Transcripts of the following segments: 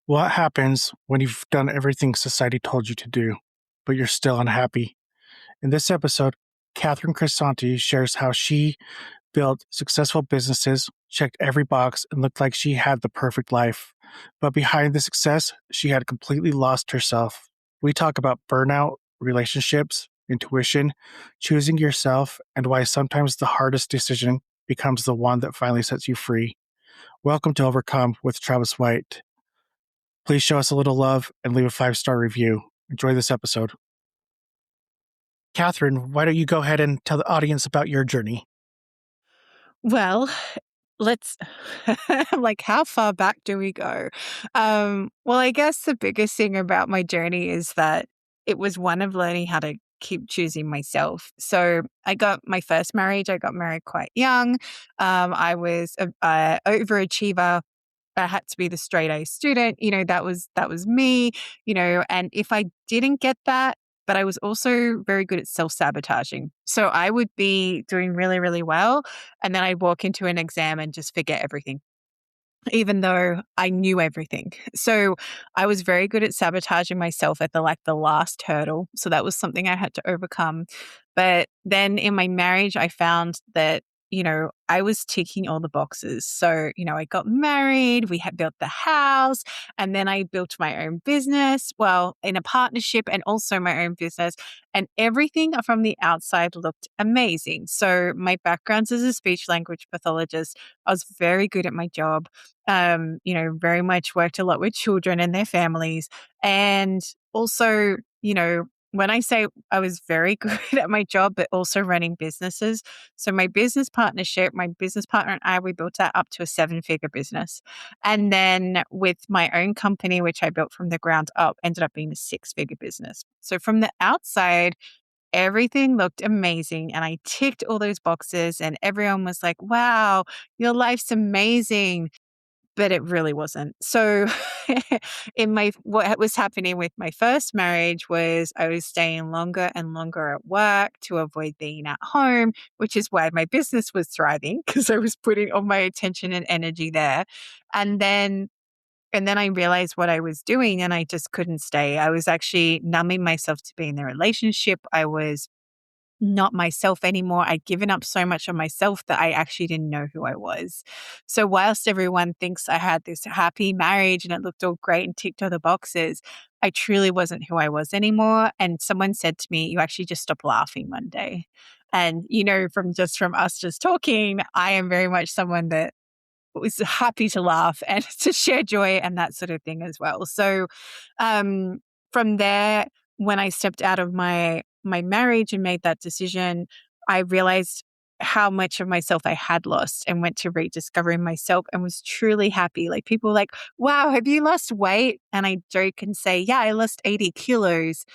What happens when you've done everything society told you to do, but you're still unhappy? In this episode, Catherine Crestani shares how she built successful businesses, checked every box, and looked like she had the perfect life. But behind the success, she had completely lost herself. We talk about burnout, relationships, intuition, choosing yourself, and why sometimes the hardest decision becomes the one that finally sets you free. Welcome to Overcome with Travis White. Please show us a little love and leave a 5-star review. Enjoy this episode. Catherine, why don't you go ahead and tell the audience about your journey? Well, let's like, how far back do we go? Well, I guess the biggest thing about my journey is that it was one of learning how to keep choosing myself. So I got my first marriage. I got married quite young. I was a overachiever. I had to be the straight A student. That was me, and if I didn't get that, but I was also very good at self-sabotaging. So I would be doing really, really well, and then I'd walk into an exam and just forget everything, even though I knew everything. So I was very good at sabotaging myself at the last hurdle. So that was something I had to overcome. But then in my marriage, I found that, I was ticking all the boxes. So, I got married, we had built the house, and then I built my own business, well, in a partnership and also my own business. And everything from the outside looked amazing. So my background's as a speech language pathologist. I was very good at my job. Very much worked a lot with children and their families. And also, when I say I was very good at my job, but also running businesses. So my business partnership, my business partner and I, we built that up to a 7-figure business. And then with my own company, which I built from the ground up, ended up being a 6-figure business. So from the outside, everything looked amazing and I ticked all those boxes and everyone was like, wow, your life's amazing. But it really wasn't. So what was happening with my first marriage was I was staying longer and longer at work to avoid being at home, which is why my business was thriving because I was putting all my attention and energy there. And then I realized what I was doing and I just couldn't stay. I was actually numbing myself to be in the relationship. I was not myself anymore. I'd given up so much of myself that I actually didn't know who I was. So whilst everyone thinks I had this happy marriage and it looked all great and ticked all the boxes, I truly wasn't who I was anymore. And someone said to me, you actually just stopped laughing one day. And, from us just talking, I am very much someone that was happy to laugh and to share joy and that sort of thing as well. So from there, when I stepped out of my marriage and made that decision, I realized how much of myself I had lost and went to rediscovering myself and was truly happy. Like people were like, wow, have you lost weight? And I joke and say, yeah, I lost 80 kilos,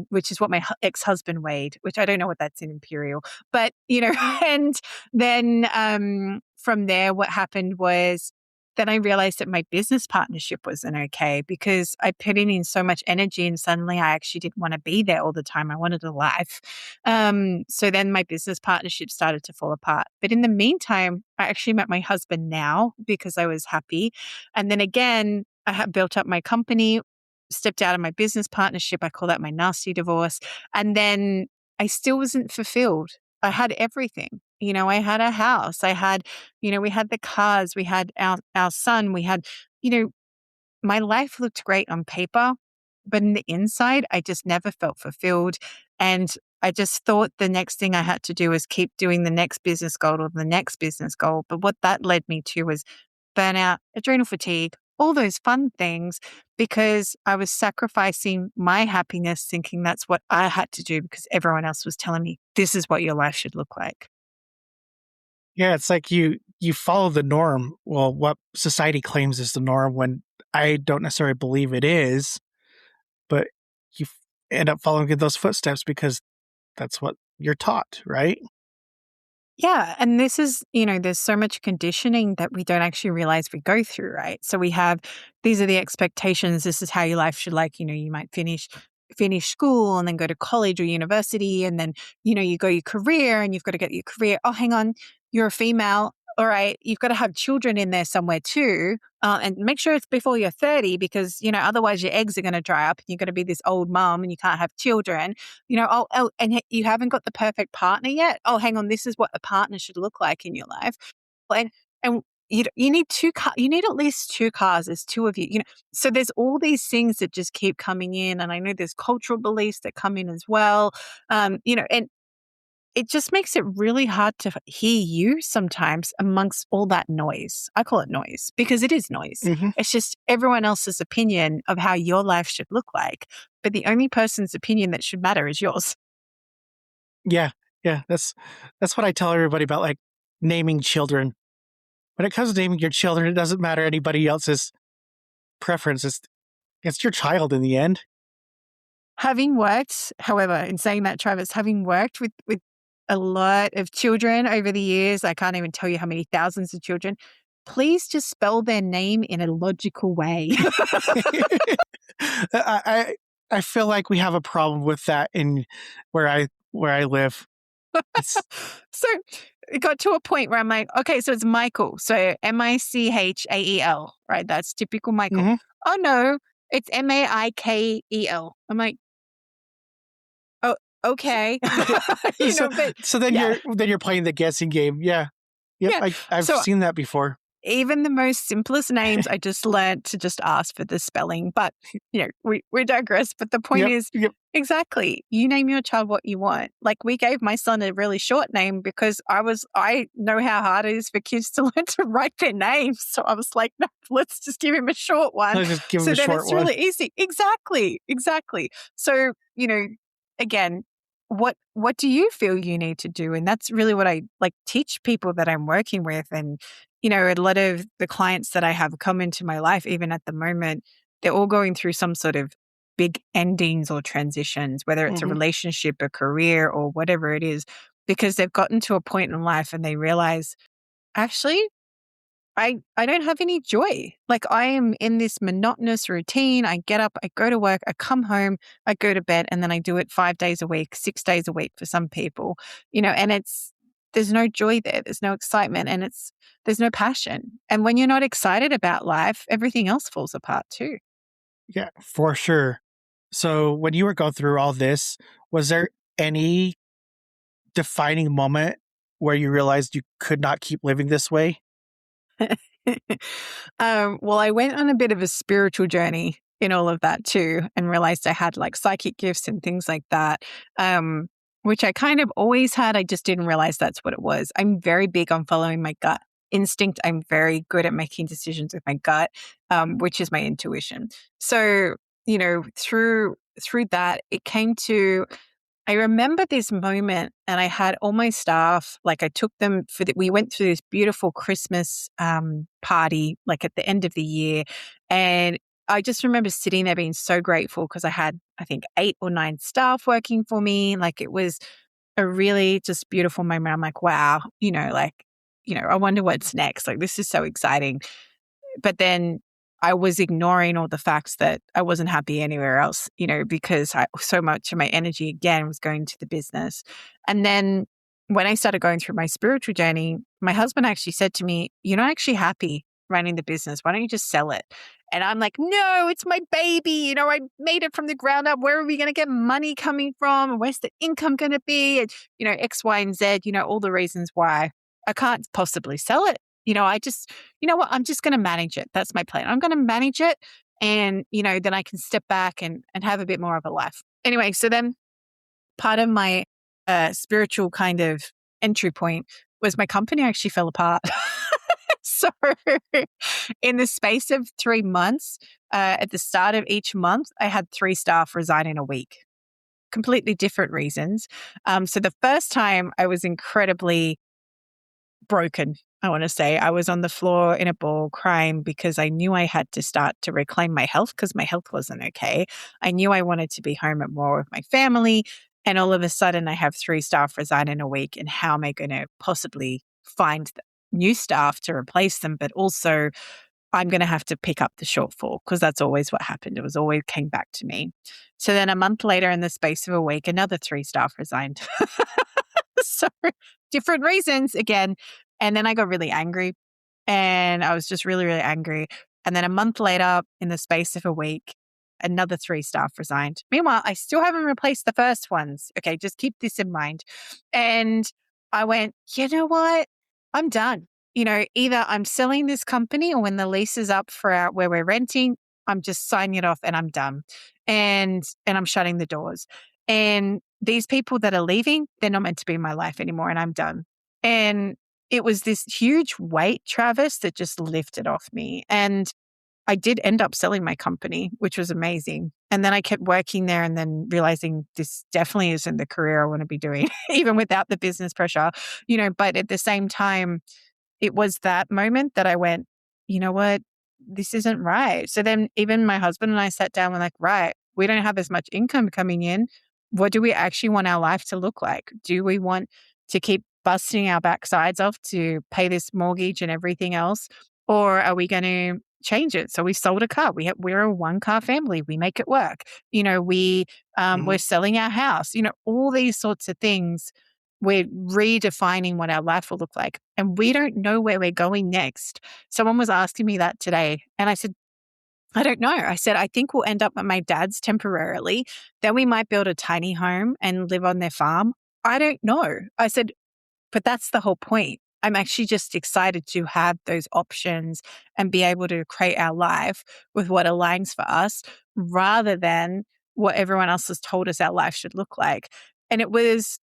which is what my ex-husband weighed, which I don't know what that's in imperial, but and then from there, what happened was then I realized that my business partnership wasn't okay because I put in so much energy and suddenly I actually didn't want to be there all the time. I wanted a life. So then my business partnership started to fall apart. But in the meantime, I actually met my husband now because I was happy. And then again, I had built up my company, stepped out of my business partnership. I call that my nasty divorce. And then I still wasn't fulfilled. I had everything. I had a house. I had, we had the cars. We had our son. We had, my life looked great on paper, but in the inside, I just never felt fulfilled. And I just thought the next thing I had to do was keep doing the next business goal or the next business goal. But what that led me to was burnout, adrenal fatigue, all those fun things, because I was sacrificing my happiness thinking that's what I had to do because everyone else was telling me this is what your life should look like. Yeah, it's like you follow the norm. Well, what society claims is the norm when I don't necessarily believe it is, but you end up following in those footsteps because that's what you're taught, right? Yeah. And this is, there's so much conditioning that we don't actually realize we go through, right? So we have, these are the expectations. This is how your life should like, you might finish school and then go to college or university. And then, you go your career and you've got to get your career. Oh, hang on, you're a female. all right, you've got to have children in there somewhere too. And make sure it's before you're 30 because, otherwise your eggs are going to dry up and you're going to be this old mom and you can't have children. And you haven't got the perfect partner yet. Oh, hang on. This is what a partner should look like in your life. And you need two you need at least two cars. There's two of you, So there's all these things that just keep coming in. And I know there's cultural beliefs that come in as well. And it just makes it really hard to hear you sometimes amongst all that noise. I call it noise because it is noise. Mm-hmm. It's just everyone else's opinion of how your life should look like. But the only person's opinion that should matter is yours. Yeah. That's what I tell everybody about like naming children. When it comes to naming your children, it doesn't matter anybody else's preference. It's your child in the end. Having worked, however, in saying that, Travis, having worked with a lot of children over the years, I can't even tell you how many thousands of children, please just spell their name in a logical way. I feel like we have a problem with that in where I live. So it got to a point where I'm like, okay, so it's Michael. So Michael, right? That's typical Michael. Mm-hmm. Oh no, it's Maikel. I'm like, oh, okay. So then you're playing the guessing game. Yeah. Yep, yeah. I've seen that before. Even the most simplest names, I just learned to just ask for the spelling. But, we digress. But the point is, exactly, you name your child what you want. Like we gave my son a really short name because I know how hard it is for kids to learn to write their names. So I was like, no, let's just give him a short one. Let's just give him so a then short it's one. really easy. Exactly. So, again, what do you feel you need to do? And that's really what I teach people that I'm working with. And, a lot of the clients that I have come into my life, even at the moment, they're all going through some sort of big endings or transitions, whether it's a relationship, a career, or whatever it is, because they've gotten to a point in life and they realize, actually, I don't have any joy. Like I am in this monotonous routine. I get up, I go to work, I come home, I go to bed, and then I do it 5 days a week, 6 days a week for some people, and there's no joy there. There's no excitement and there's no passion. And when you're not excited about life, everything else falls apart too. Yeah, for sure. So when you were going through all this, was there any defining moment where you realized you could not keep living this way? Well, I went on a bit of a spiritual journey in all of that too and realized I had psychic gifts and things like that, which I kind of always had. I just didn't realize that's what it was. I'm very big on following my gut instinct. I'm very good at making decisions with my gut, which is my intuition. So, through that, it came to, I remember this moment and I had all my staff, I took them we went through this beautiful Christmas party, at the end of the year. And I just remember sitting there being so grateful because I had, I think, 8 or 9 staff working for me. It was a really just beautiful moment. I'm like, wow, I wonder what's next. This is so exciting. But then I was ignoring all the facts that I wasn't happy anywhere else, because so much of my energy, again, was going to the business. And then when I started going through my spiritual journey, my husband actually said to me, you're not actually happy running the business. Why don't you just sell it? And I'm like, no, it's my baby. I made it from the ground up. Where are we going to get money coming from? Where's the income going to be? And, X, Y, and Z, all the reasons why I can't possibly sell it. I just, what? I'm just going to manage it. That's my plan. I'm going to manage it. And, then I can step back and have a bit more of a life. Anyway, so then part of my spiritual kind of entry point was my company actually fell apart. So in the space of 3 months, at the start of each month, I had 3 staff resign in a week. Completely different reasons. So the first time I was incredibly broken, I want to say. I was on the floor in a ball crying because I knew I had to start to reclaim my health because my health wasn't okay. I knew I wanted to be home at more with my family. And all of a sudden I have 3 staff resign in a week. And how am I going to possibly find new staff to replace them? But also I'm going to have to pick up the shortfall because that's always what happened. It was always came back to me. So then a month later, in the space of a week, another 3 staff resigned. So different reasons again, And then I got really angry, and I was just really, really angry. And then a month later, in the space of a week, another 3 staff resigned. Meanwhile, I still haven't replaced the first ones. Okay, just keep this in mind. And I went, you know what? I'm done. Either I'm selling this company, or when the lease is up for where we're renting, I'm just signing it off and I'm done. And I'm shutting the doors. And these people that are leaving, they're not meant to be in my life anymore, and I'm done. And it was this huge weight, Travis, that just lifted off me. And I did end up selling my company, which was amazing. And then I kept working there and then realizing this definitely isn't the career I want to be doing, even without the business pressure, but at the same time, it was that moment that I went, you know what? This isn't right. So then even my husband and I sat down and like, right, we don't have as much income coming in. What do we actually want our life to look like? Do we want to keep busting our backsides off to pay this mortgage and everything else? Or are we going to change it? So we sold a car. We're a 1-car family. We make it work. We're selling our house. All these sorts of things. We're redefining what our life will look like, and we don't know where we're going next. Someone was asking me that today, and I said, I don't know. I said, I think we'll end up at my dad's temporarily. Then we might build a tiny home and live on their farm. I don't know. I said, but that's the whole point. I'm actually just excited to have those options and be able to create our life with what aligns for us rather than what everyone else has told us our life should look like. And it was,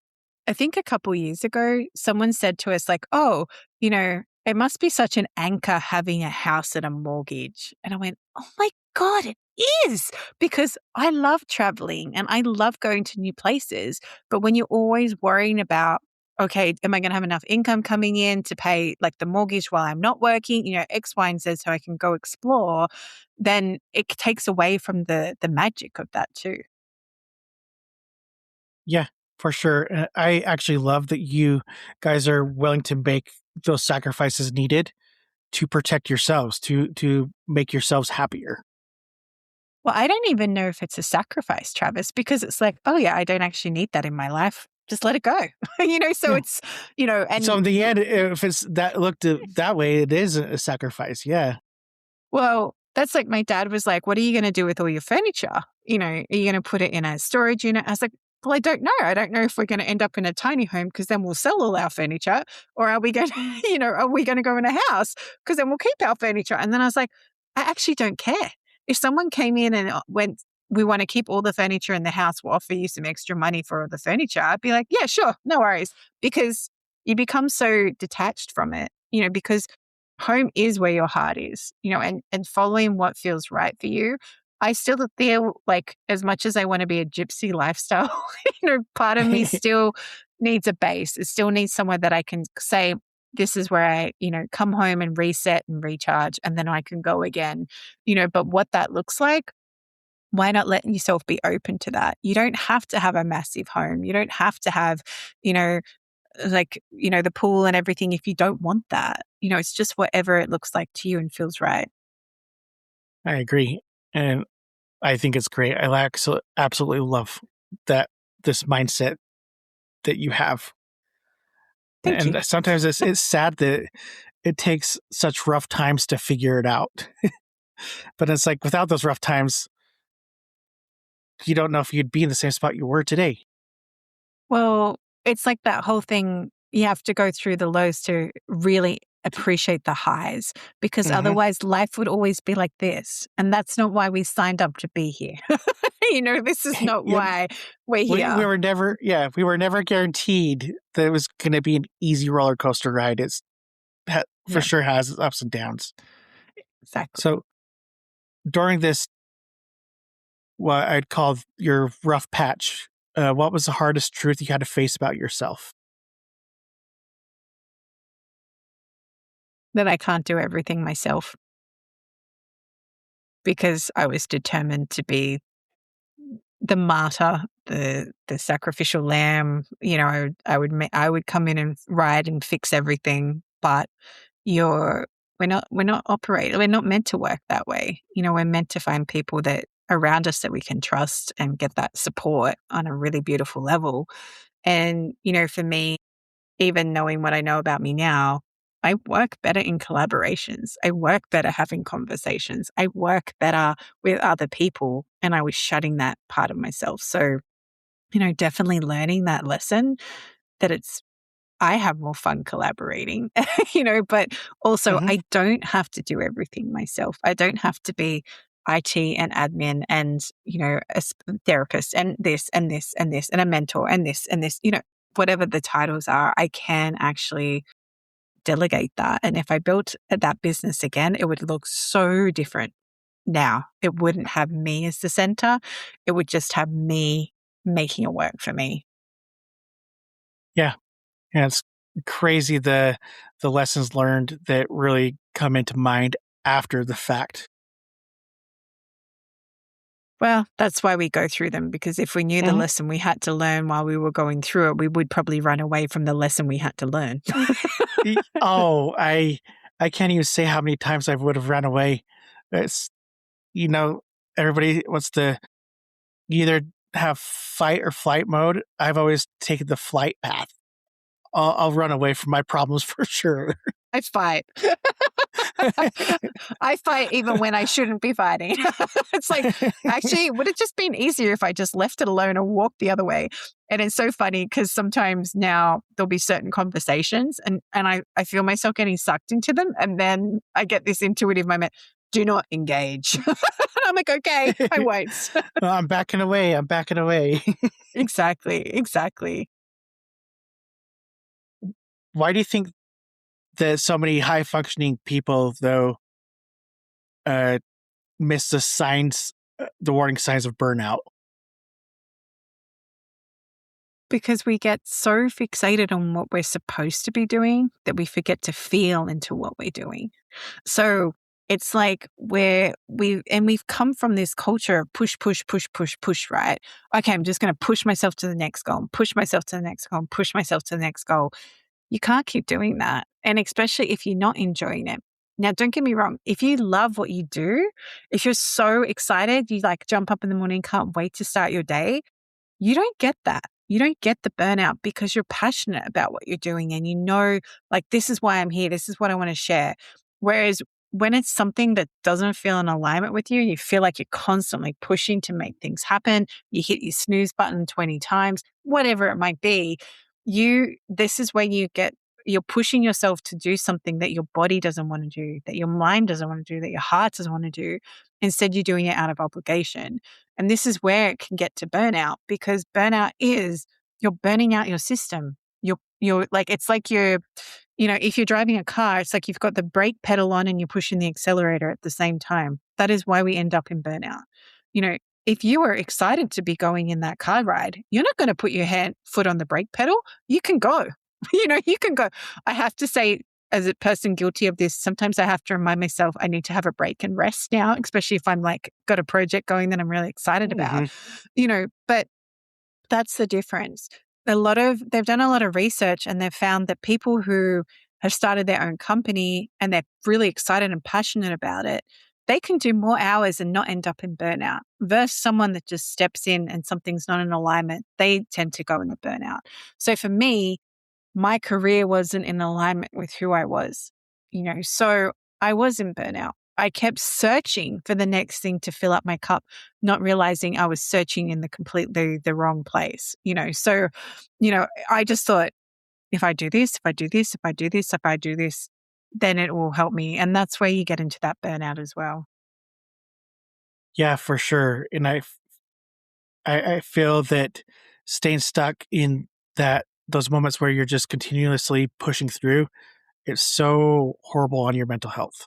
I think a couple years ago, someone said to us like, oh, it must be such an anchor having a house and a mortgage. And I went, oh my God, it is, because I love traveling and I love going to new places. But when you're always worrying about, okay, am I going to have enough income coming in to pay like the mortgage while I'm not working, X, Y, and Z, so I can go explore, then it takes away from the magic of that too. Yeah, for sure. I actually love that you guys are willing to make those sacrifices needed to protect yourselves, to make yourselves happier. Well, I don't even know if it's a sacrifice, Travis, because it's like, oh yeah, I don't actually need that in my life. Just let it go. So Yeah. it's, So and in the end, if it's that looked that way, it is a sacrifice. Yeah. well, that's like my dad was like, what are you going to do with all your furniture? Are you going to put it in a storage unit? I was like, well, I don't know. I don't know if we're going to end up in a tiny home because then we'll sell all our furniture, or are we going to, are we going to go in a house because then we'll keep our furniture? And then I was like, I actually don't care. If someone came in and went, we want to keep all the furniture in the house, we'll offer you some extra money for the furniture. I'd be like, yeah, sure, no worries. Because you become so detached from it, because home is where your heart is, and following what feels right for you. I still feel like as much as I want to be a gypsy lifestyle, part of me still needs a base. It still needs somewhere that I can say, this is where I, come home and reset and recharge, and then I can go again, but what that looks like, why not let yourself be open to that? You don't have to have a massive home. You don't have to have, the pool and everything if you don't want that. It's just whatever it looks like to you and feels right. I agree. And I think it's great. Absolutely love that this mindset that you have. Thank you. And sometimes it's sad that it takes such rough times to figure it out. But it's like without those rough times, you don't know if you'd be in the same spot you were today. Well, it's like that whole thing. You have to go through the lows to really appreciate the highs, because Hmm. otherwise life would always be like this. And that's not why we signed up to be here. This is not Yep. why we're We here. we were never guaranteed that it was going to be an easy roller coaster ride. For Yeah, sure has its ups and downs. exactly. So during this, what I'd call your rough patch, what was the hardest truth you had to face about yourself? That I can't do everything myself, because I was determined to be the martyr, the sacrificial lamb. I would come in and ride and fix everything, but you're we're not meant to work that way. We're meant to find people that around us that we can trust and get that support on a really beautiful level. And for me, even knowing what I know about me now, I work better in collaborations. I work better having conversations. I work better with other people. And I was shutting that part of myself. So, definitely learning that lesson that I have more fun collaborating, but also Hmm. I don't have to do everything myself. I don't have to be IT and admin and, therapist and this and this and this and a mentor and this, whatever the titles are, I can actually delegate that. And if I built that business again, it would look so different now. It wouldn't have me as the center. It would just have me making it work for me. Yeah. Yeah. It's crazy the lessons learned that really come into mind after the fact. Well, that's why we go through them, because if we knew the Hmm. lesson we had to learn while we were going through it, we would probably run away from the lesson we had to learn. Oh, I can't even say how many times I would have run away. It's you know everybody wants to either have fight or flight mode. I've always taken the flight path. I'll run away from my problems for sure. I fight. I fight even when I shouldn't be fighting. It's like, actually, it would have just been easier if I just left it alone and walked the other way. And it's so funny because sometimes now there'll be certain conversations and I feel myself getting sucked into them. And then I get this intuitive moment, do not engage. I'm like, okay, I won't. I'm backing away. I'm backing away. Exactly. Why do you think that so many high functioning people, though, uh, miss the signs, the warning signs of burnout? Because we get so fixated on what we're supposed to be doing that we forget to feel into what we're doing. So it's like we've come from this culture of push, right? Okay, I'm just going to push myself to the next goal, push myself to the next goal, push myself to the next goal. You can't keep doing that. And especially if you're not enjoying it. Now, don't get me wrong. If you love what you do, if you're so excited, you like jump up in the morning, can't wait to start your day, you don't get that. You don't get the burnout because you're passionate about what you're doing and like, this is why I'm here. This is what I want to share. Whereas when it's something that doesn't feel in alignment with you, you feel like you're constantly pushing to make things happen. You hit your snooze button 20 times, whatever it might be. This is where you're pushing yourself to do something that your body doesn't want to do, that your mind doesn't want to do, that your heart doesn't want to do. Instead, you're doing it out of obligation. And this is where it can get to burnout, because burnout is you're burning out your system. You're like, it's like if you're driving a car, it's like you've got the brake pedal on and you're pushing the accelerator at the same time. That is why we end up in burnout. If you are excited to be going in that car ride, you're not going to put your foot on the brake pedal. You can go. You can go. I have to say, as a person guilty of this, sometimes I have to remind myself I need to have a break and rest now, especially if I'm like got a project going that I'm really excited about, Hmm. but that's the difference. They've done a lot of research and they've found that people who have started their own company and they're really excited and passionate about it, they can do more hours and not end up in burnout versus someone that just steps in and something's not in alignment. They tend to go into burnout. So for me, my career wasn't in alignment with who I was, so I was in burnout. I kept searching for the next thing to fill up my cup, not realizing I was searching in the wrong place, So, I just thought, if I do this, if I do this, if I do this, if I do this, then it will help me. And that's where you get into that burnout as well. Yeah, for sure. And I feel that staying stuck in those moments where you're just continuously pushing through, it's so horrible on your mental health.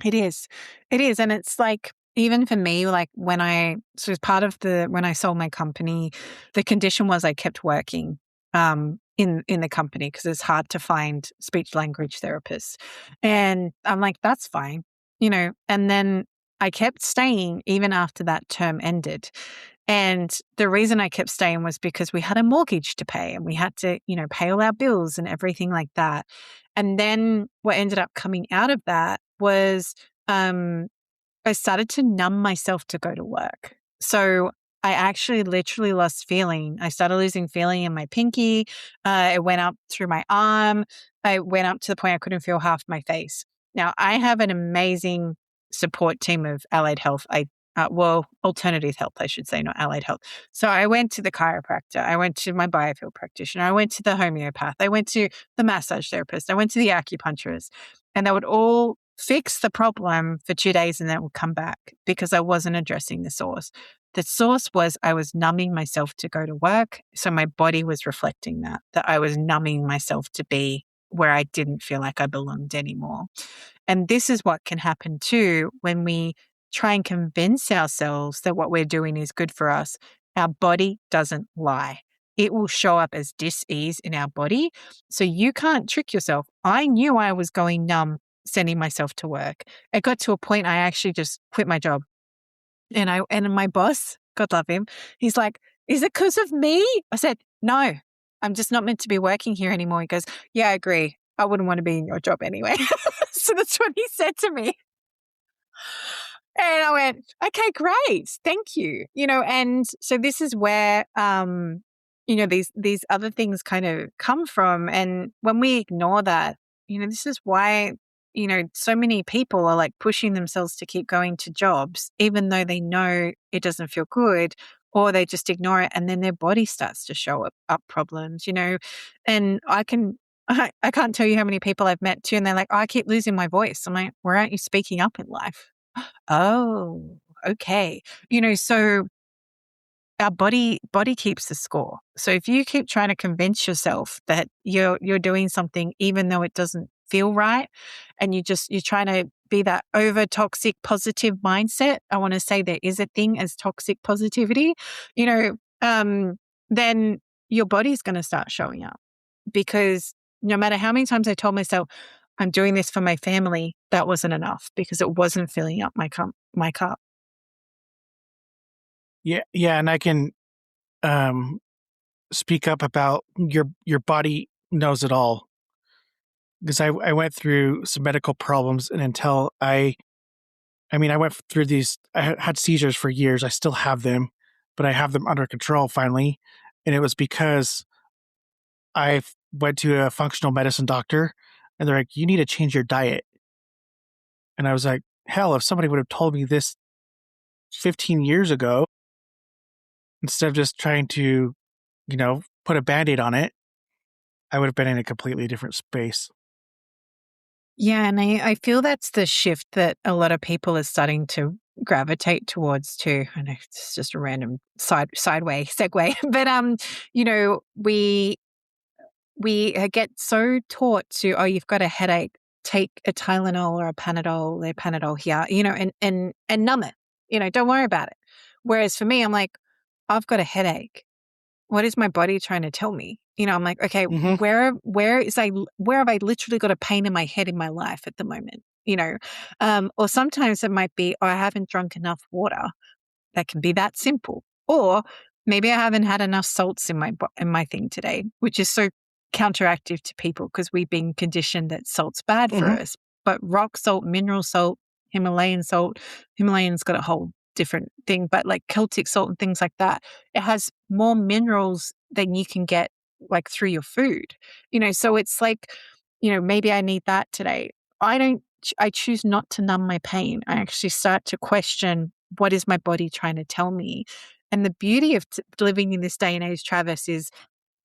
It is. It is. And it's like, even for me, like so as part of when I sold my company, the condition was I kept working in the company because it's hard to find speech language therapists. And I'm like, that's fine, and then I kept staying even after that term ended. And the reason I kept staying was because we had a mortgage to pay and we had to, pay all our bills and everything like that. And then what ended up coming out of that was I started to numb myself to go to work. So I actually literally lost feeling. I started losing feeling in my pinky. It went up through my arm. I went up to the point I couldn't feel half my face. Now, I have an amazing support team of allied health. Alternative health, I should say, not allied health. So I went to the chiropractor. I went to my biofield practitioner. I went to the homeopath. I went to the massage therapist. I went to the acupuncturist. And they would all fix the problem for 2 days and then it would come back because I wasn't addressing the source. The source was I was numbing myself to go to work. So my body was reflecting that I was numbing myself to be where I didn't feel like I belonged anymore. And this is what can happen too when we try and convince ourselves that what we're doing is good for us. Our body doesn't lie. It will show up as dis-ease in our body. So you can't trick yourself. I knew I was going numb sending myself to work. It got to a point I actually just quit my job. And my boss, God love him, he's like, "Is it because of me?" I said, "No, I'm just not meant to be working here anymore." He goes, "Yeah, I agree. I wouldn't want to be in your job anyway." So that's what he said to me. And I went, "Okay, great. Thank you." And so this is where, these other things kind of come from. And when we ignore that, this is why, so many people are like pushing themselves to keep going to jobs, even though they know it doesn't feel good, or they just ignore it. And then their body starts to show up problems, and I can't tell you how many people I've met too. And they're like, "Oh, I keep losing my voice." I'm like, "Where aren't you speaking up in life?" Oh, okay. So our body keeps the score. So if you keep trying to convince yourself that you're doing something even though it doesn't feel right, and you're trying to be that over toxic positive mindset, I want to say there is a thing as toxic positivity, then your body's going to start showing up, because no matter how many times I told myself I'm doing this for my family, that wasn't enough because it wasn't filling up my cup. Yeah, and I can speak up about your body knows it all, because I went through some medical problems, and until I went through these. I had seizures for years. I still have them, but I have them under control finally, and it was because I went to a functional medicine doctor, and they're like, "You need to change your diet." And I was like, "Hell, if somebody would have told me this 15 years ago, instead of just trying to, put a Band-Aid on it, I would have been in a completely different space." Yeah, and I feel that's the shift that a lot of people are starting to gravitate towards too. I know it's just a random sideway segue, but we get so taught to, "Oh, you've got a headache, take a Tylenol or a Panadol here, and numb it. Don't worry about it." Whereas for me, I'm like, I've got a headache. What is my body trying to tell me? I'm like, okay, Mm-hmm. where have I literally got a pain in my head in my life at the moment? Or sometimes it might be, "Oh, I haven't drunk enough water." That can be that simple. Or maybe I haven't had enough salts in my thing today, which is so counteractive to people because we've been conditioned that salt's bad for Mm-hmm. us. But rock salt, mineral salt, Himalayan's got a whole different thing, but like Celtic salt and things like that, it has more minerals than you can get like through your food. So it's like, maybe I need that today. I choose not to numb my pain. I actually start to question, what is my body trying to tell me? And the beauty of living in this day and age, Travis, is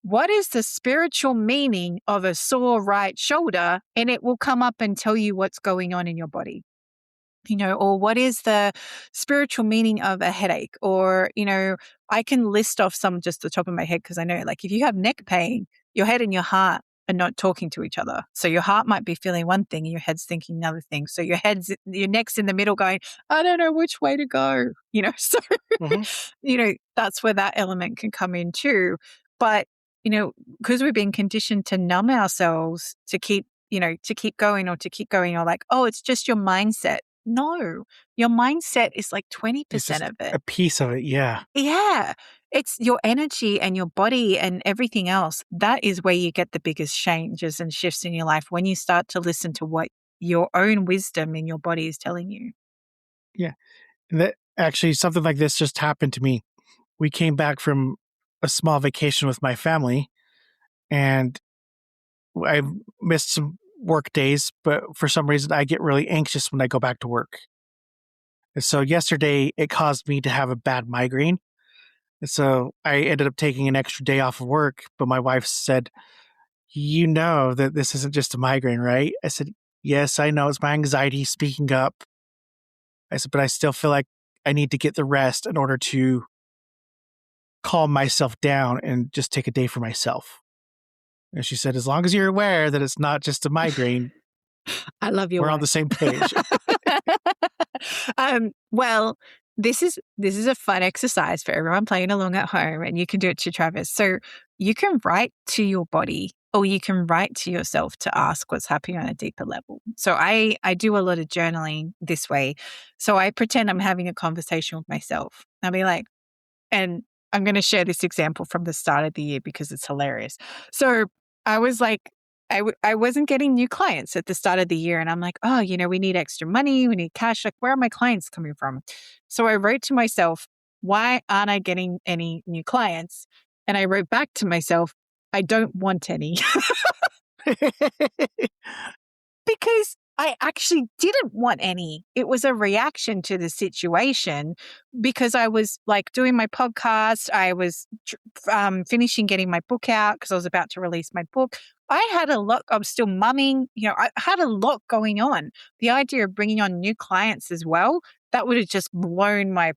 what is the spiritual meaning of a sore right shoulder? And it will come up and tell you what's going on in your body. Or what is the spiritual meaning of a headache? Or, I can list off some just the top of my head because I know, like, if you have neck pain, your head and your heart are not talking to each other. So your heart might be feeling one thing and your head's thinking another thing. So your neck's in the middle going, "I don't know which way to go." So, Mm-hmm. that's where that element can come in too. But, because we've been conditioned to numb ourselves to keep going or like, "Oh, it's just your mindset." No, your mindset is like It's 20% just of it. a piece of it. Yeah. Yeah. It's your energy and your body and everything else. That is where you get the biggest changes and shifts in your life, when you start to listen to what your own wisdom in your body is telling you. Yeah. And that actually, something like this just happened to me. we came back from a small vacation with my family, and I missed some work days, but for some reason I get really anxious when I go back to work. And so yesterday it caused me to have a bad migraine. And so I ended up taking an extra day off of work, but my wife said, "You know that this isn't just a migraine, right?" I said, "Yes, I know. It's my anxiety speaking up." I said, "But I still feel like I need to get the rest in order to calm myself down and just take a day for myself." And she said, "As long as you're aware that it's not just a migraine, I love your we're on wife. the same page." Well, this is a fun exercise for everyone playing along at home, and you can do it to Travis. So you can write to your body, or you can write to yourself to ask what's happening on a deeper level. So I do a lot of journaling this way. So I pretend I'm having a conversation with myself. I'll be like, and I'm going to share this example from the start of the year because it's hilarious. So I was like, I wasn't getting new clients at the start of the year. And I'm like, oh, we need extra money. We need cash. Like, where are my clients coming from? So I wrote to myself, why aren't I getting any new clients? And I wrote back to myself, I don't want any. Because I actually didn't want any. It was a reaction to the situation because I was like doing my podcast. I was finishing getting my book out because I was about to release my book. I had a lot. I was still mumming. I had a lot going on. The idea of bringing on new clients as well, that would have just blown my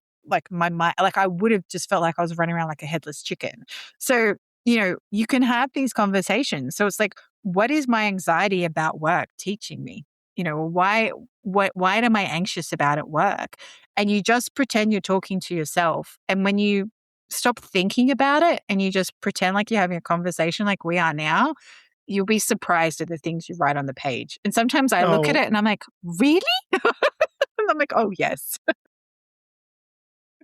mind. Like I would have just felt like I was running around like a headless chicken. So, you can have these conversations. So it's like, what is my anxiety about work teaching me? Why am I anxious about at work? And you just pretend you're talking to yourself. And when you stop thinking about it and you just pretend like you're having a conversation like we are now, you'll be surprised at the things you write on the page. And sometimes I look at Oh, it and I'm like, really? And I'm like, oh, yes.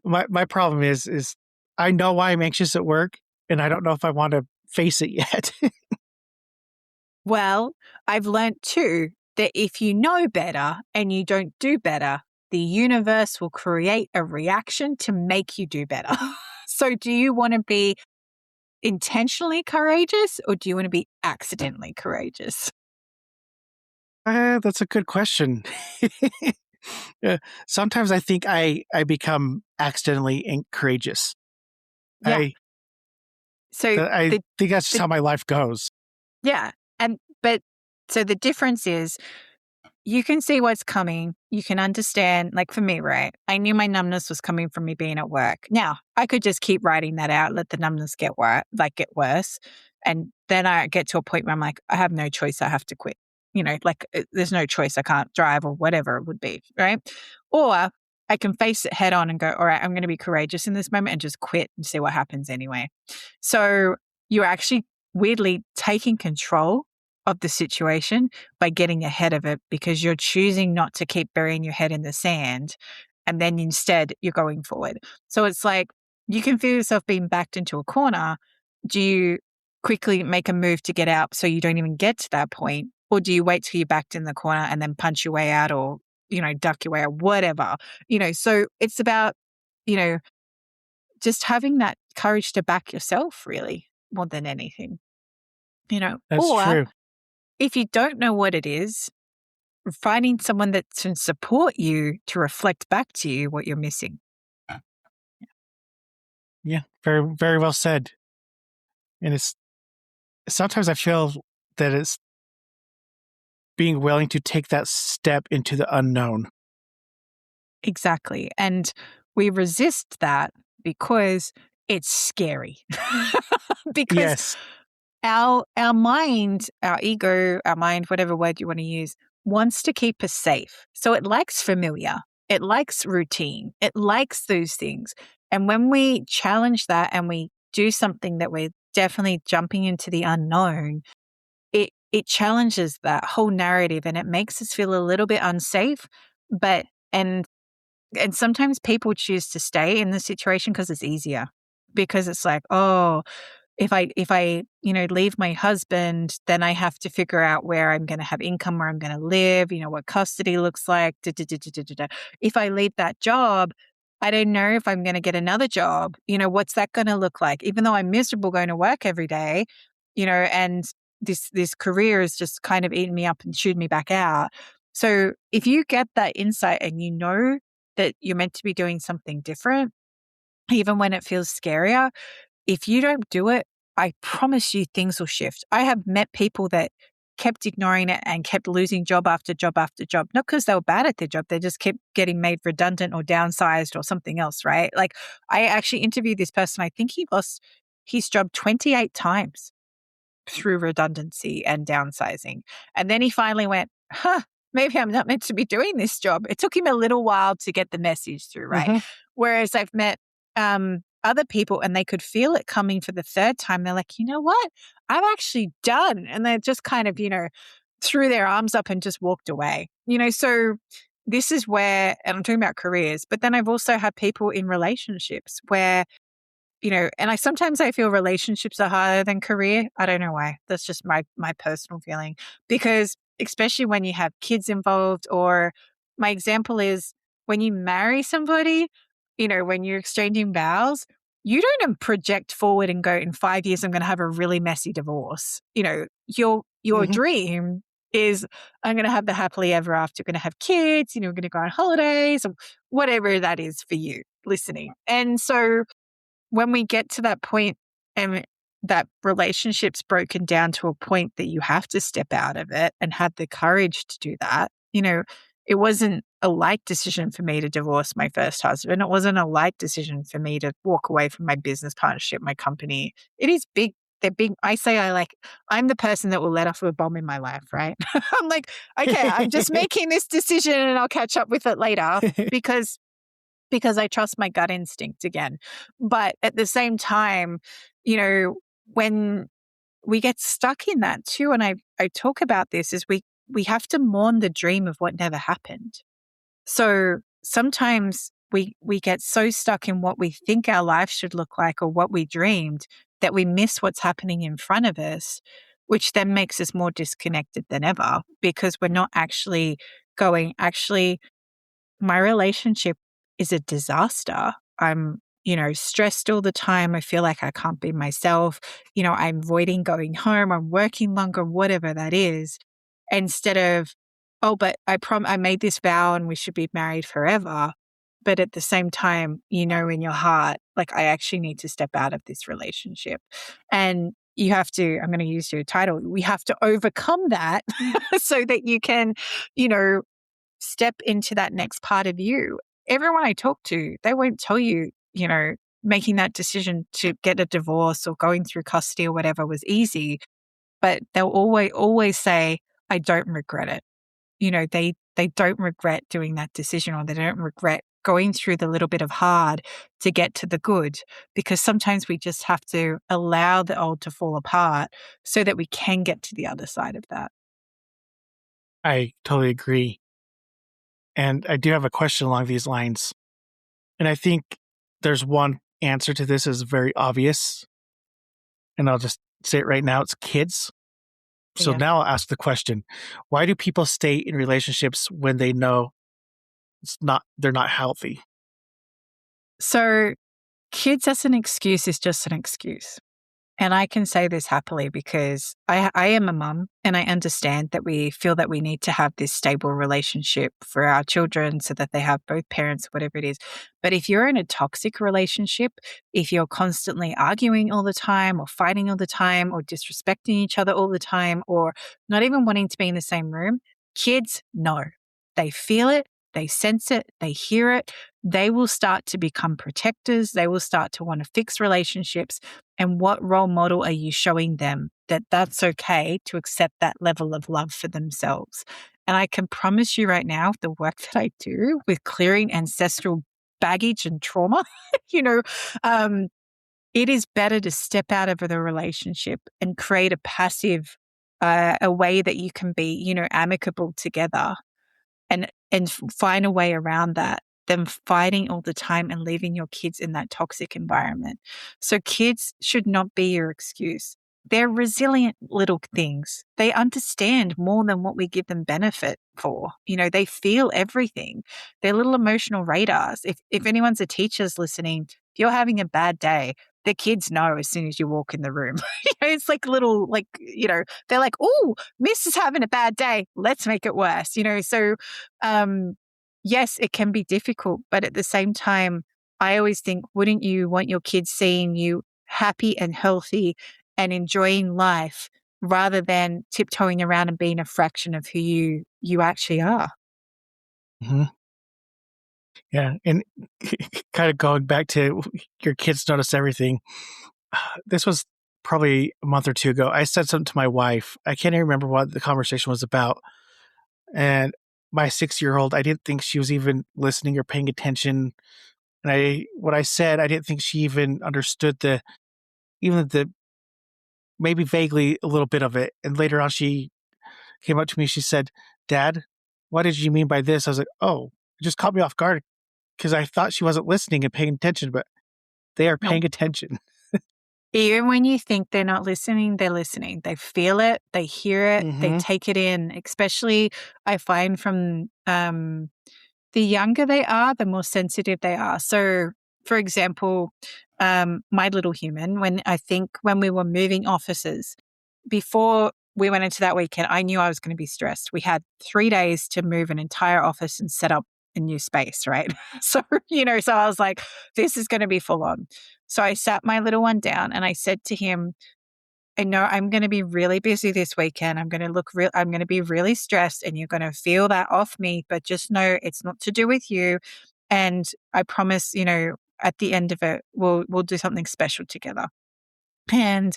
my problem is I know why I'm anxious at work, and I don't know if I want to face it yet. Well, I've learned too that if you know better and you don't do better, the universe will create a reaction to make you do better. So, do you want to be intentionally courageous or do you want to be accidentally courageous? That's a good question. Sometimes I think I become accidentally courageous. Yeah. I So, I the, think that's just the how my life goes. yeah. But so the difference is, you can see what's coming. You can understand, like for me, right? I knew my numbness was coming from me being at work. Now, I could just keep writing that out, let the numbness get worse. And then I get to a point where I'm like, I have no choice. I have to quit. There's no choice. I can't drive or whatever it would be, right? Or I can face it head on and go, all right, I'm going to be courageous in this moment and just quit and see what happens anyway. So you're actually weirdly taking control of the situation by getting ahead of it because you're choosing not to keep burying your head in the sand. And then instead you're going forward. So it's like you can feel yourself being backed into a corner. Do you quickly make a move to get out so you don't even get to that point? Or do you wait till you're backed in the corner and then punch your way out or, duck your way out, whatever? So it's about, you know, just having that courage to back yourself really more than anything, That's or true. if you don't know what it is, finding someone that can support you to reflect back to you what you're missing. Yeah, very very well said. And it's sometimes I feel that it's being willing to take that step into the unknown. Exactly. And we resist that because it's scary. Because Yes. our mind, our ego, our mind, whatever word you want to use, wants to keep us safe. So it likes familiar. It likes routine. It likes those things. And when we challenge that and we do something that we're definitely jumping into the unknown, it challenges that whole narrative and it makes us feel a little bit unsafe. But and sometimes people choose to stay in the situation because it's easier. Because it's like, oh, if I leave my husband, then I have to figure out where I'm going to have income, where I'm going to live, what custody looks like. Da, da, da, da, da, da, da. If I leave that job, I don't know if I'm going to get another job. What's that going to look like? Even though I'm miserable going to work every day, and this career is just kind of eating me up and chewed me back out. So if you get that insight and you know that you're meant to be doing something different, even when it feels scarier, if you don't do it, I promise you things will shift. I have met people that kept ignoring it and kept losing job after job after job, not because they were bad at their job. They just kept getting made redundant or downsized or something else, right? Like I actually interviewed this person. I think he lost his job 28 times through redundancy and downsizing. And then he finally went, maybe I'm not meant to be doing this job. It took him a little while to get the message through, right? Mm-hmm. Whereas I've met other people and they could feel it coming for the third time. They're like, you know what? I'm actually done. And they just kind of, threw their arms up and just walked away. So this is where, and I'm talking about careers, but then I've also had people in relationships where and sometimes I feel relationships are harder than career. I don't know why. That's just my personal feeling. Because especially when you have kids involved, or my example is when you marry somebody, when you're exchanging vows, you don't project forward and go, in 5 years, I'm going to have a really messy divorce. Your Mm-hmm. dream is, I'm going to have the happily ever after, going to have kids, we're going to go on holidays, or whatever that is for you listening. And so when we get to that point and that relationship's broken down to a point that you have to step out of it and have the courage to do that, it wasn't a light decision for me to divorce my first husband. It wasn't a light decision for me to walk away from my business partnership, my company. It is big. They're big. I'm the person that will let off a bomb in my life, right? I'm like, okay, I'm just making this decision and I'll catch up with it later because I trust my gut instinct again. But at the same time, when we get stuck in that too, and I talk about this, is we have to mourn the dream of what never happened. So sometimes we get so stuck in what we think our life should look like or what we dreamed that we miss what's happening in front of us, which then makes us more disconnected than ever because we're not actually going, my relationship is a disaster. I'm, stressed all the time. I feel like I can't be myself. I'm avoiding going home. I'm working longer, whatever that is. Instead of, oh, but I made this vow and we should be married forever. But at the same time, in your heart, like, I actually need to step out of this relationship. And you have to, I'm going to use your title, we have to overcome that so that you can, step into that next part of you. Everyone I talk to, they won't tell you, making that decision to get a divorce or going through custody or whatever was easy, but they'll always say, I don't regret it. They don't regret doing that decision, or they don't regret going through the little bit of hard to get to the good, because sometimes we just have to allow the old to fall apart so that we can get to the other side of that. I totally agree. And I do have a question along these lines. And I think there's one answer to this is very obvious. And I'll just say it right now. It's kids. So Yeah. now I'll ask the question, why do people stay in relationships when they know they're not healthy? So kids as an excuse is just an excuse. And I can say this happily because I am a mum and I understand that we feel that we need to have this stable relationship for our children so that they have both parents, whatever it is. But if you're in a toxic relationship, if you're constantly arguing all the time or fighting all the time or disrespecting each other all the time or not even wanting to be in the same room, kids know. They feel it. They sense it, they hear it, they will start to become protectors, they will start to want to fix relationships. And what role model are you showing them that that's okay to accept that level of love for themselves? And I can promise you right now, the work that I do with clearing ancestral baggage and trauma, it is better to step out of the relationship and create a passive, a way that you can be, amicable together and find a way around that than fighting all the time and leaving your kids in that toxic environment. So kids should not be your excuse. they're resilient little things. They understand more than what we give them benefit for. They feel everything. They're little emotional radars. If anyone's a teacher's listening, if you're having a bad day, the kids know as soon as you walk in the room. It's like little, they're like, oh, Miss is having a bad day. Let's make it worse. So yes, it can be difficult, but at the same time, I always think, wouldn't you want your kids seeing you happy and healthy and enjoying life rather than tiptoeing around and being a fraction of who you actually are? Mm-hmm. Yeah. And kind of going back to your kids notice everything. This was probably a month or two ago. I said something to my wife. I can't even remember what the conversation was about. And my 6-year-old, I didn't think she was even listening or paying attention. And what I said, I didn't think she even understood even the maybe vaguely a little bit of it. And later on, she came up to me. She said, "Dad, what did you mean by this?" I was like, "Oh, it just caught me off guard because I thought she wasn't listening and paying attention, but they are No. paying attention." Even when you think they're not listening, they're listening. They feel it, they hear it, they Mm-hmm. take it in. Especially, I find from the younger they are, the more sensitive they are. So, for example, my little human, when we were moving offices, before we went into that weekend, I knew I was going to be stressed. We had 3 days to move an entire office and set up a new space, right? So, so I was like, this is going to be full on. So I sat my little one down and I said to him, I know I'm going to be really busy this weekend. I'm going to be really stressed and you're going to feel that off me, but just know it's not to do with you. And I promise, at the end of it, we'll do something special together. And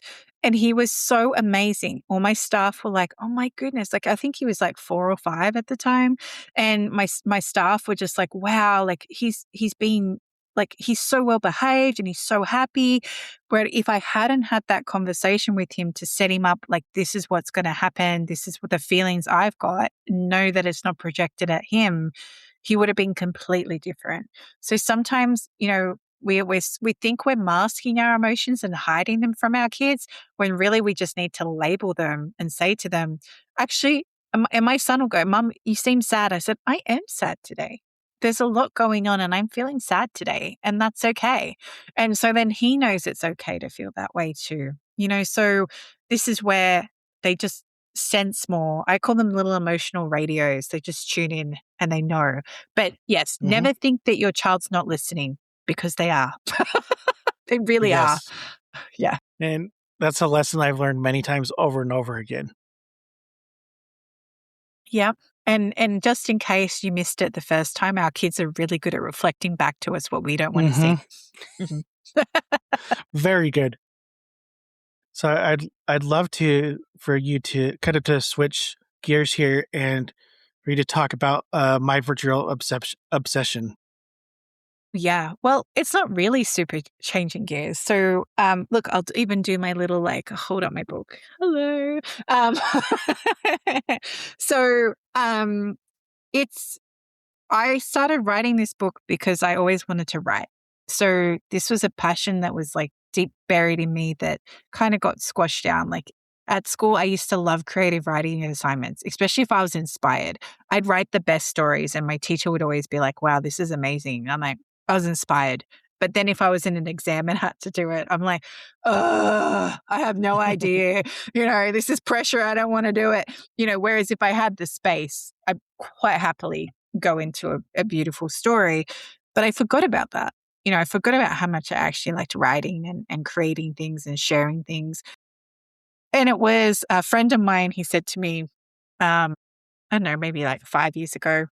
he was so amazing. All my staff were like, "Oh my goodness!" Like I think he was like 4 or 5 at the time, and my staff were just like, "Wow!" Like he's been like he's so well behaved and he's so happy. But if I hadn't had that conversation with him to set him up, like this is what's going to happen, this is what the feelings I've got, know that it's not projected at him, he would have been completely different. So sometimes, we think we're masking our emotions and hiding them from our kids when really we just need to label them and say to them, actually, and my son will go, "Mum, you seem sad." I said, "I am sad today. There's a lot going on and I'm feeling sad today and that's okay." And so then he knows it's okay to feel that way too. So this is where they just sense more. I call them little emotional radios. They just tune in and they know. But yes, Mm-hmm. never think that your child's not listening because they are. They really are. Yes. Yeah. And that's a lesson I've learned many times over and over again. Yeah. And just in case you missed it the first time, our kids are really good at reflecting back to us what we don't want to Mm-hmm. see. Mhm. Very good. So I'd love for you to kind of to switch gears here and for you to talk about my virtual obsession. Yeah. Well, it's not really super changing gears. So, look, I'll even do my little hold up my book. Hello. Um, so, it's I started writing this book because I always wanted to write. So this was a passion that was like deep buried in me that kind of got squashed down. Like at school, I used to love creative writing assignments, especially if I was inspired. I'd write the best stories and my teacher would always be like, "Wow, this is amazing." I'm like, I was inspired. But then if I was in an exam and had to do it, I'm like, "Ugh, I have no idea. This is pressure. I don't want to do it." Whereas if I had the space, I quite happily go into a beautiful story. But I forgot about that. I forgot about how much I actually liked writing and creating things and sharing things. And it was a friend of mine, he said to me, I don't know, maybe like 5 years ago,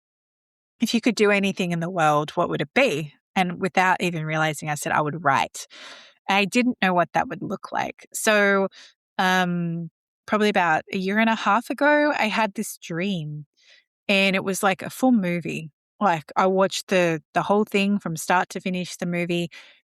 "If you could do anything in the world, what would it be?" And without even realizing, I said, "I would write." I didn't know what that would look like. So, probably about a year and a half ago, I had this dream and it was like a full movie. Like I watched the whole thing from start to finish, the movie,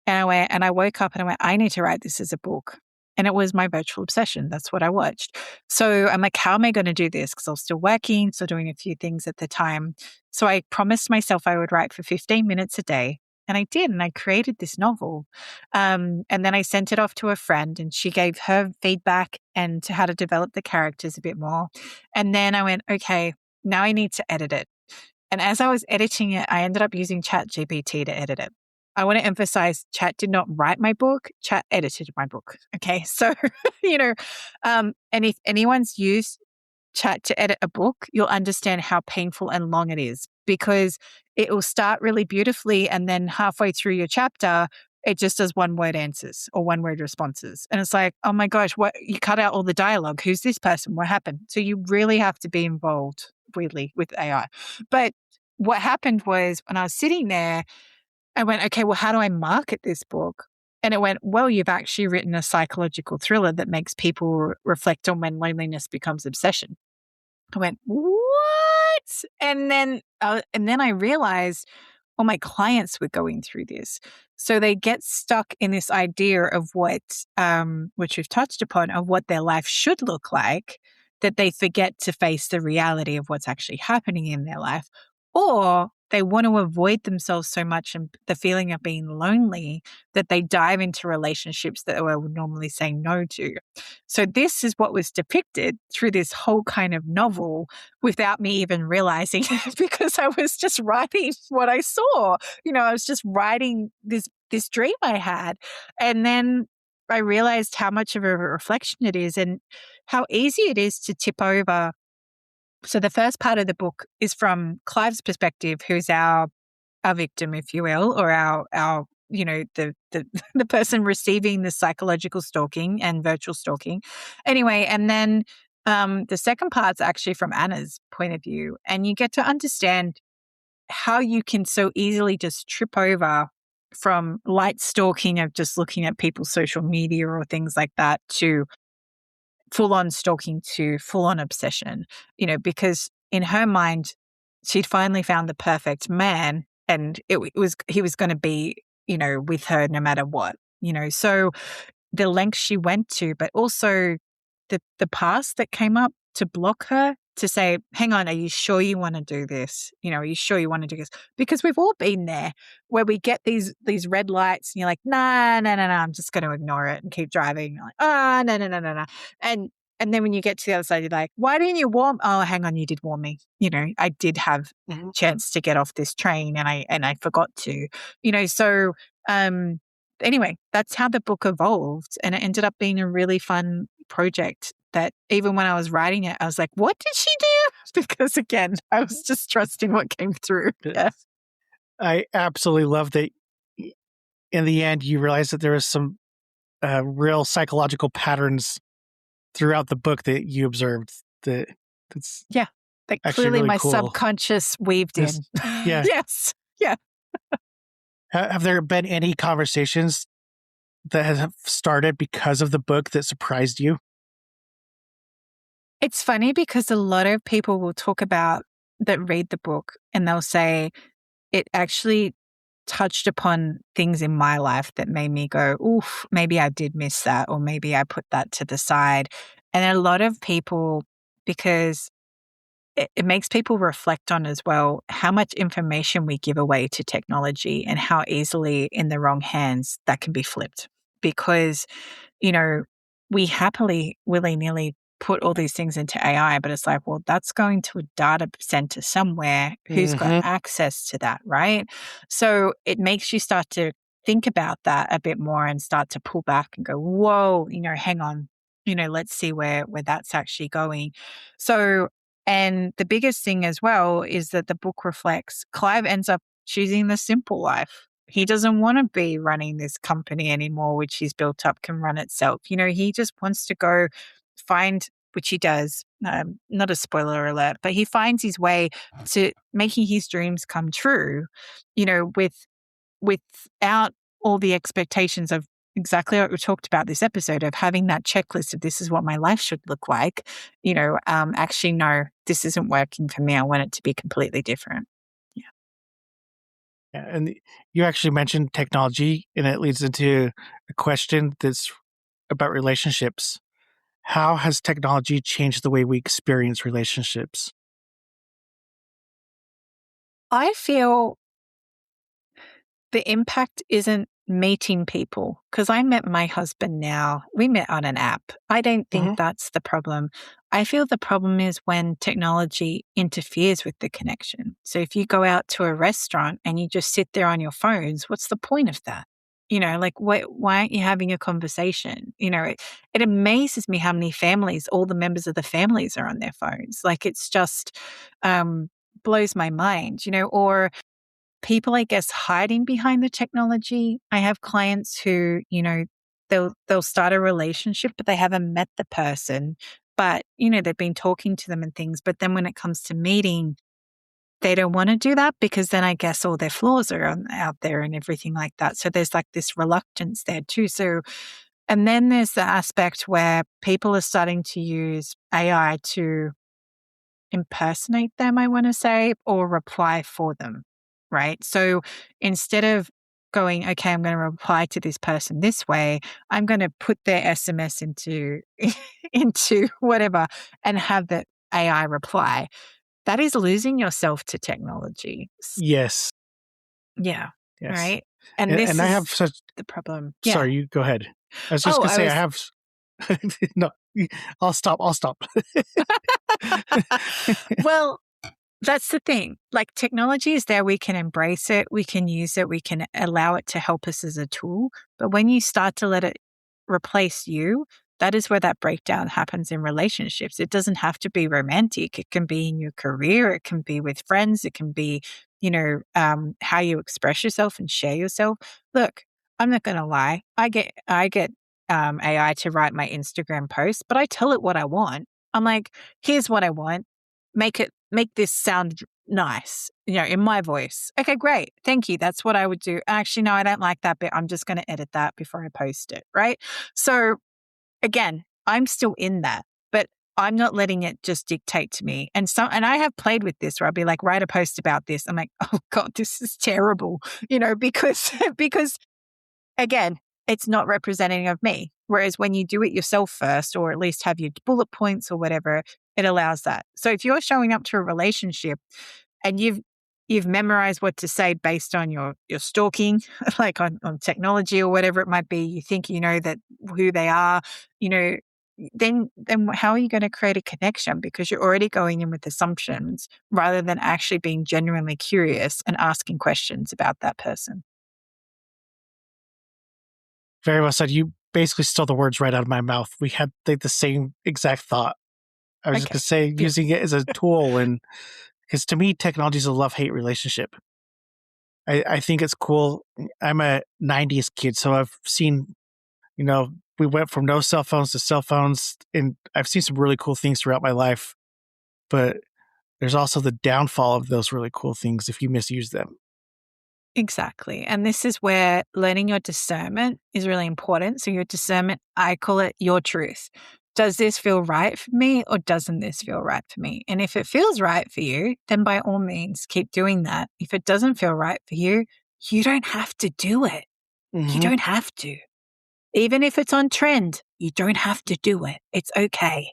and I woke up and I went, "I need to write this as a book." And it was my virtual obsession. That's what I watched. So I'm like, how am I going to do this? Because I was still working, still doing a few things at the time. So I promised myself I would write for 15 minutes a day. And I did, and I created this novel. And then I sent it off to a friend, and she gave her feedback and to how to develop the characters a bit more. And then I went, okay, now I need to edit it. And as I was editing it, I ended up using ChatGPT to edit it. I want to emphasize Chat did not write my book, Chat edited my book. Okay. So, and if anyone's used Chat to edit a book, you'll understand how painful and long it is, because it will start really beautifully and then halfway through your chapter, it just does one word answers or one word responses. And it's like, oh my gosh, what, you cut out all the dialogue. Who's this person? What happened? So you really have to be involved, weirdly, with AI. But what happened was when I was sitting there, I went, okay, well, how do I market this book? And it went, well, you've actually written a psychological thriller that makes people reflect on when loneliness becomes obsession. I went, what? And then I realized all my clients were going through this. So they get stuck in this idea of what, which we've touched upon, of what their life should look like, that they forget to face the reality of what's actually happening in their life. Or they want to avoid themselves so much and the feeling of being lonely that they dive into relationships that they would normally say no to. So this is what was depicted through this whole kind of novel without me even realizing it, because I was just writing what I saw. I was just writing this dream I had. And then I realized how much of a reflection it is and how easy it is to tip over. So the first part of the book is from Clive's perspective, who's our victim, if you will, or our the the person receiving the psychological stalking and virtual stalking. Anyway, and then the second part's actually from Anna's point of view, and you get to understand how you can so easily just trip over from light stalking of just looking at people's social media or things like that to full-on stalking to full-on obsession, because in her mind, she'd finally found the perfect man and he was going to be, with her no matter what, so the lengths she went to, but also the past that came up to block her to say, hang on, are you sure you want to do this? Are you sure you want to do this? Because we've all been there where we get these red lights and you're like, nah, no, no, no, I'm just going to ignore it and keep driving. You're like, no, no, no, no, no. And then when you get to the other side, you're like, why didn't you warn? Oh, hang on, you did warn me. I did have a chance to get off this train and I forgot to, so, anyway, that's how the book evolved. And it ended up being a really fun project that even when I was writing it, I was like, what did she do? Because again, I was just trusting what came through. Yeah. I absolutely love that in the end, you realize that there was some real psychological patterns throughout the book that you observed. That's that actually clearly really my cool. Subconscious weaved in. Yeah. Yes. Yeah. Have there been any conversations that have started because of the book that surprised you? It's funny because a lot of people will talk about that read the book and they'll say it actually touched upon things in my life that made me go, oof, maybe I did miss that, or maybe I put that to the side. And a lot of people, because it makes people reflect on as well how much information we give away to technology and how easily in the wrong hands that can be flipped. Because, we happily, willy-nilly put all these things into AI, but it's like, well, that's going to a data center somewhere who's got access to that, right? So it makes you start to think about that a bit more and start to pull back and go, whoa, hang on, let's see where that's actually going. So, and the biggest thing as well is that the book reflects Clive ends up choosing the simple life. He doesn't want to be running this company anymore, which he's built up can run itself. He just wants to go find, which he does, not a spoiler alert, but he finds his way to making his dreams come true, without all the expectations of exactly what we talked about this episode of having that checklist of this is what my life should look like, actually, no, this isn't working for me. I want it to be completely different. Yeah, and you actually mentioned technology, and it leads into a question that's about relationships. How has technology changed the way we experience relationships? I feel the impact isn't meeting people, because I met my husband now. We met on an app. I don't think that's the problem. I feel the problem is when technology interferes with the connection. So if you go out to a restaurant and you just sit there on your phones, what's the point of that? Like, why aren't you having a conversation? It amazes me how many families, all the members of the families are on their phones. Like, it's just blows my mind, or people, I guess, hiding behind the technology. I have clients who, they'll start a relationship, but they haven't met the person. But, they've been talking to them and things. But then when it comes to meeting, they don't want to do that because then I guess all their flaws are out there and everything like that. So there's like this reluctance there too. So, and then there's the aspect where people are starting to use AI to impersonate them, I want to say, or reply for them, right? So instead of going, okay, I'm going to reply to this person this way, I'm going to put their SMS into whatever and have the AI reply. That is losing yourself to technology. Yes. Yeah. Yes. Right. And this I is have such. the problem. Sorry, you go ahead. I was just going to say I have. No, I'll stop. Well, that's the thing. Like, technology is there. We can embrace it. We can use it. We can allow it to help us as a tool. But when you start to let it replace you, that is where that breakdown happens in relationships. It doesn't have to be romantic. It can be in your career. It can be with friends. It can be, how you express yourself and share yourself. Look, I'm not going to lie. I get AI to write my Instagram post, but I tell it what I want. I'm like, here's what I want. Make this sound nice, in my voice. Okay, great. Thank you. That's what I would do. Actually, no, I don't like that bit. I'm just going to edit that before I post it. Right. So again, I'm still in that, but I'm not letting it just dictate to me. And I have played with this where I'll be like, write a post about this. I'm like, oh God, this is terrible, because again, it's not representative of me. Whereas when you do it yourself first, or at least have your bullet points or whatever, it allows that. So if you're showing up to a relationship and you've memorized what to say based on your stalking, like on technology or whatever it might be, you think you know that who they are, then how are you going to create a connection? Because you're already going in with assumptions rather than actually being genuinely curious and asking questions about that person. Very well said. You basically stole the words right out of my mouth. We had the same exact thought. I was just going to say, using it as a tool, and because to me, technology is a love-hate relationship. I think it's cool. I'm a 90s kid, so I've seen, we went from no cell phones to cell phones, and I've seen some really cool things throughout my life. But there's also the downfall of those really cool things if you misuse them. Exactly. And this is where learning your discernment is really important. So your discernment, I call it your truth. Does this feel right for me, or doesn't this feel right for me? And if it feels right for you, then by all means, keep doing that. If it doesn't feel right for you, you don't have to do it. Mm-hmm. You don't have to. Even if it's on trend, you don't have to do it. It's okay.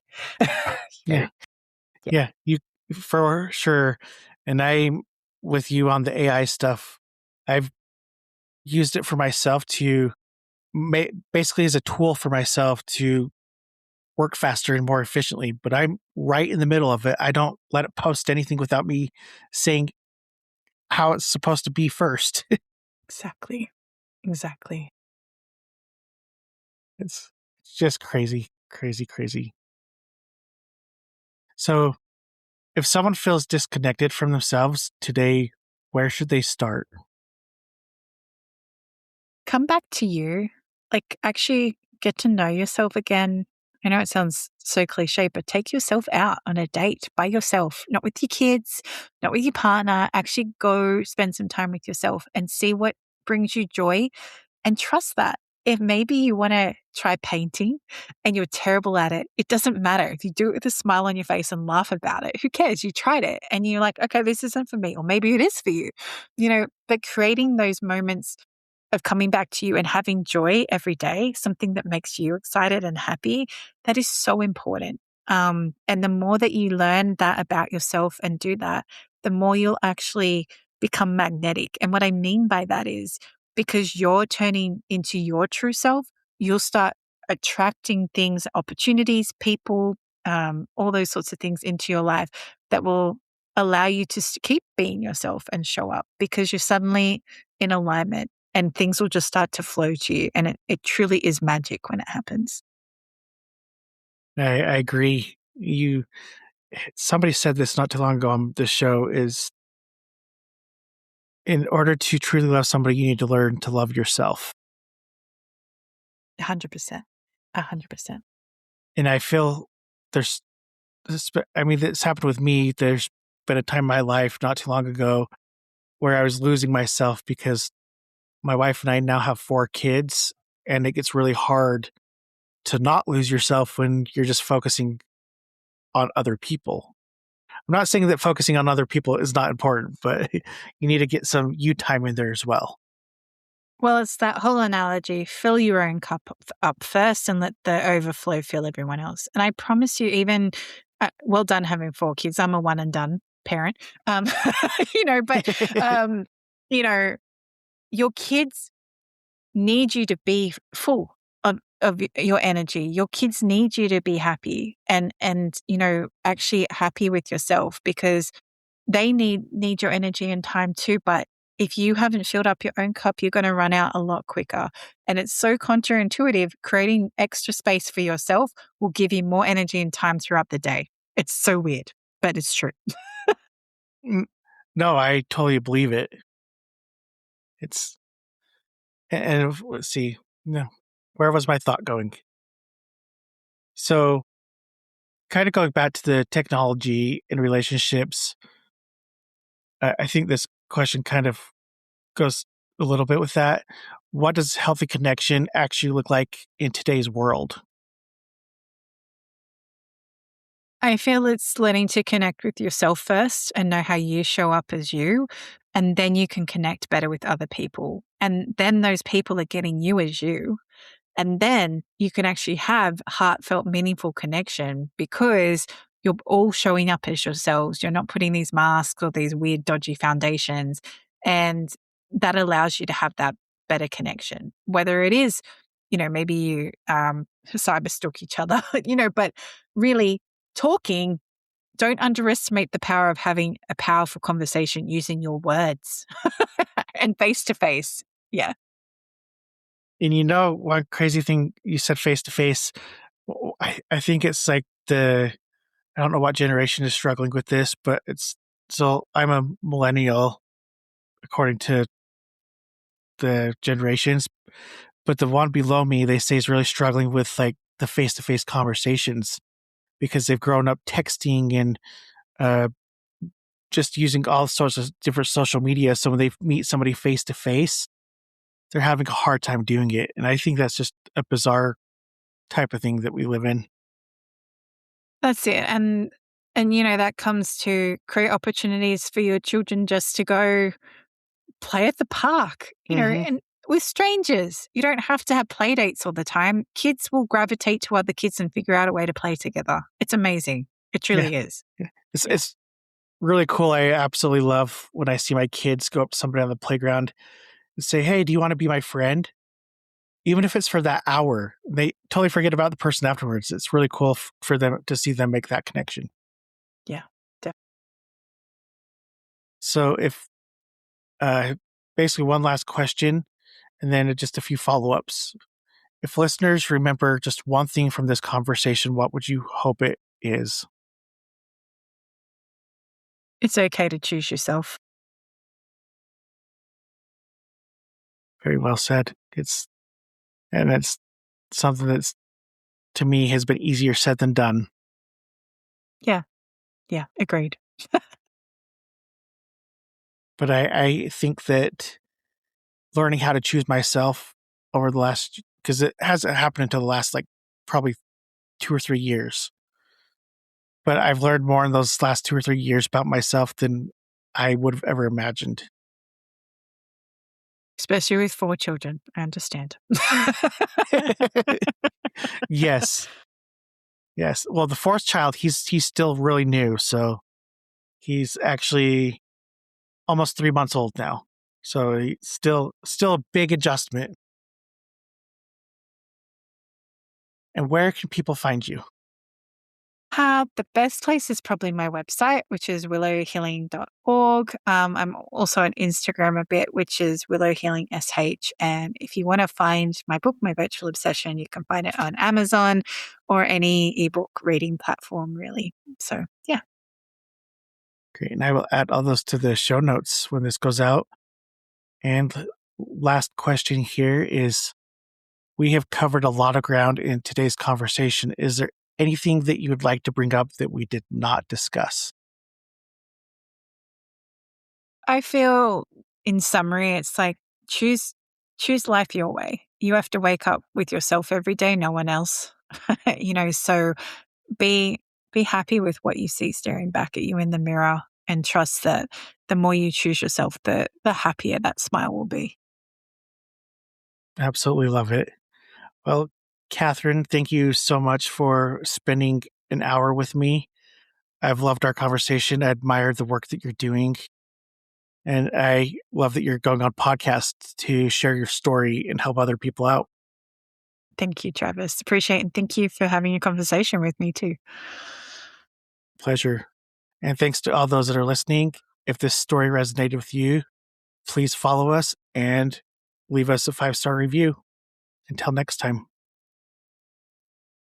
Yeah, you for sure. And I'm with you on the AI stuff. I've used it for myself to basically as a tool for myself to work faster and more efficiently, but I'm right in the middle of it. I don't let it post anything without me saying how it's supposed to be first. Exactly. It's just crazy. So if someone feels disconnected from themselves today, where should they start? Come back to you. Like, actually get to know yourself again. I know it sounds so cliche, but take yourself out on a date by yourself, not with your kids, not with your partner. Actually go spend some time with yourself and see what brings you joy, and trust that. If maybe you want to try painting and you're terrible at it, it doesn't matter. If you do it with a smile on your face and laugh about it, who cares? You tried it and you're like, okay, this isn't for me, or maybe it is for you, but creating those moments of coming back to you and having joy every day, something that makes you excited and happy, that is so important. And the more that you learn that about yourself and do that, the more you'll actually become magnetic. And what I mean by that is because you're turning into your true self, you'll start attracting things, opportunities, people, all those sorts of things into your life that will allow you to keep being yourself and show up because you're suddenly in alignment and things will just start to flow to you. And it truly is magic when it happens. I agree. Somebody said this not too long ago on this show is in order to truly love somebody, you need to learn to love yourself. 100%. 100%. And I feel there's this, I mean, this happened with me. There's been a time in my life not too long ago where I was losing myself because my wife and I now have 4 kids, and it gets really hard to not lose yourself when you're just focusing on other people. I'm not saying that focusing on other people is not important, but you need to get some you time in there as well. Well, it's that whole analogy, fill your own cup up first and let the overflow fill everyone else. And I promise you, even, well done having 4 kids. I'm a one and done parent. But, you know, your kids need you to be full of your energy. Your kids need you to be happy and actually happy with yourself because they need your energy and time too. But if you haven't filled up your own cup, you're going to run out a lot quicker. And it's so counterintuitive. Creating extra space for yourself will give you more energy and time throughout the day. It's so weird, but it's true. No, I totally believe it. And let's see, no, where was my thought going? So, kind of going back to the technology and relationships, I think this question kind of goes a little bit with that. What does healthy connection actually look like in today's world? I feel it's learning to connect with yourself first and know how you show up as you. And then you can connect better with other people. And then those people are getting you as you. And then you can actually have heartfelt, meaningful connection because you're all showing up as yourselves. You're not putting these masks or these weird, dodgy foundations. And that allows you to have that better connection, whether it is, maybe you cyber stalk each other, but really talking, don't underestimate the power of having a powerful conversation using your words and face to face. Yeah. And one crazy thing you said face to face, I think it's like I don't know what generation is struggling with this, but so I'm a millennial according to the generations, but the one below me, they say is really struggling with like the face to face conversations because they've grown up texting and just using all sorts of different social media. So when they meet somebody face to face, they're having a hard time doing it. And I think that's just a bizarre type of thing that we live in. That's it. And that comes to create opportunities for your children just to go play at the park, and with strangers. You don't have to have play dates all the time. Kids will gravitate to other kids and figure out a way to play together. It's amazing. It truly is. Yeah. It's really cool. I absolutely love when I see my kids go up to somebody on the playground and say, "Hey, do you want to be my friend?" Even if it's for that hour, they totally forget about the person afterwards. It's really cool for them to see them make that connection. Yeah, definitely. So if basically one last question and then just a few follow-ups. If listeners remember just one thing from this conversation, what would you hope it is? It's okay to choose yourself. Very well said. And it's something that's to me has been easier said than done. Yeah. Yeah. Agreed. But I think that learning how to choose myself over the last, because it hasn't happened until the last like probably 2 or 3 years. But I've learned more in those last 2 or 3 years about myself than I would have ever imagined. Especially with 4 children. I understand. Yes. Yes. Well, the 4th child, he's still really new. So he's actually almost 3 months old now. So still a big adjustment. And where can people find you? The best place is probably my website, which is willowhealing.org. I'm also on Instagram a bit, which is willowhealingsh. And if you want to find my book, My Virtual Obsession, you can find it on Amazon or any ebook reading platform, really. So, yeah. Great. And I will add all those to the show notes when this goes out. And last question here is, we have covered a lot of ground in today's conversation. Is there anything that you would like to bring up that we did not discuss? I feel, in summary, it's like choose life your way. You have to wake up with yourself every day, no one else. So be happy with what you see staring back at you in the mirror, and trust that the more you choose yourself, the happier that smile will be. Absolutely love it. Well, Catherine, thank you so much for spending an hour with me. I've loved our conversation. I admire the work that you're doing. And I love that you're going on podcasts to share your story and help other people out. Thank you, Travis. Appreciate it. And thank you for having a conversation with me too. Pleasure. And thanks to all those that are listening. If this story resonated with you, please follow us and leave us a 5-star review. Until next time.